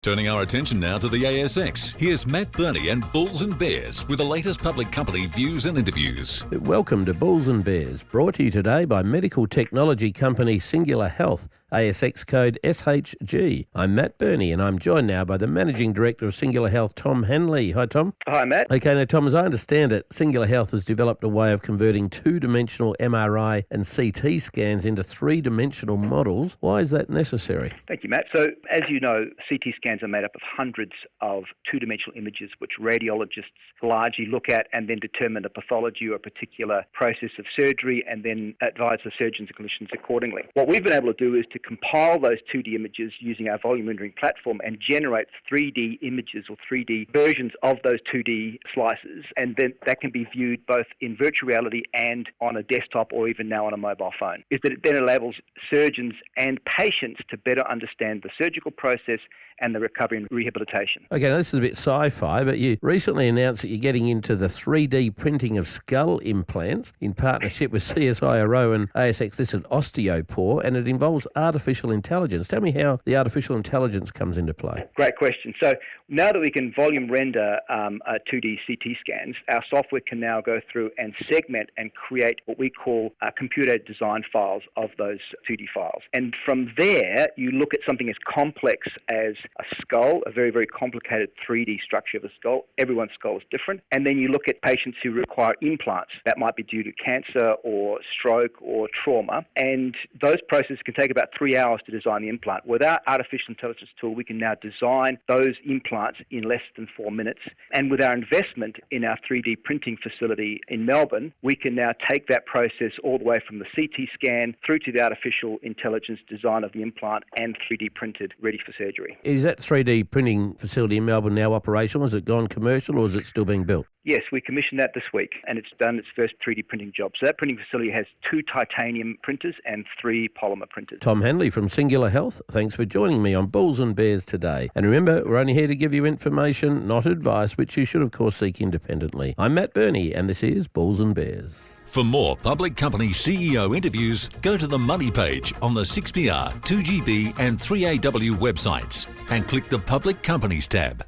Turning our attention now to the ASX, here's Matt Birney and Bulls and Bears with the latest public company views and interviews. Welcome to Bulls and Bears, brought to you today by medical technology company Singular Health, ASX code SHG. I'm Matt Birney and I'm joined now by the Managing Director of Singular Health, Tom Henley. Hi, Tom. Hi, Matt. Okay, now, Tom, as I understand it, Singular Health has developed a way of converting two-dimensional MRI and CT scans into three-dimensional models. Why is that necessary? Thank you, Matt. So, as you know, CT scans are made up of hundreds of two-dimensional images which radiologists largely look at and then determine the pathology or a particular process of surgery and then advise the surgeons and clinicians accordingly. What we've been able to do is to compile those 2D images using our volume rendering platform and generate 3D images or 3D versions of those 2D slices, and then that can be viewed both in virtual reality and on a desktop or even now on a mobile phone. Is that it then enables surgeons and patients to better understand the surgical process and the recovery and rehabilitation. Okay, now this is a bit sci-fi, but you recently announced that you're getting into the 3D printing of skull implants in partnership with CSIRO and ASX-listed Osteopore, and it involves artificial intelligence. Tell me how the artificial intelligence comes into play. Great question. So now that we can volume render 2D CT scans, our software can now go through and segment and create what we call computer design files of those 2D files. And from there, you look at something as complex as a skull, a very, very complicated 3D structure of a skull. Everyone's skull is different. And then you look at patients who require implants. That might be due to cancer or stroke or trauma. And those processes can take about 3 hours to design the implant. With our artificial intelligence tool, we can now design those implants in less than 4 minutes. And with our investment in our 3D printing facility in Melbourne, we can now take that process all the way from the CT scan through to the artificial intelligence design of the implant and 3D printed, ready for surgery. Is that 3D printing facility in Melbourne now operational? Has it gone commercial or is it still being built? Yes, we commissioned that this week and it's done its first 3D printing job. So that printing facility has 2 titanium printers and 3 polymer printers. Tom Henley from Singular Health, thanks for joining me on Bulls and Bears today. And remember, we're only here to give you information, not advice, which you should of course seek independently. I'm Matt Birney and this is Bulls and Bears. For more public company CEO interviews, go to the Money page on the 6PR, 2GB and 3AW websites and click the Public Companies tab.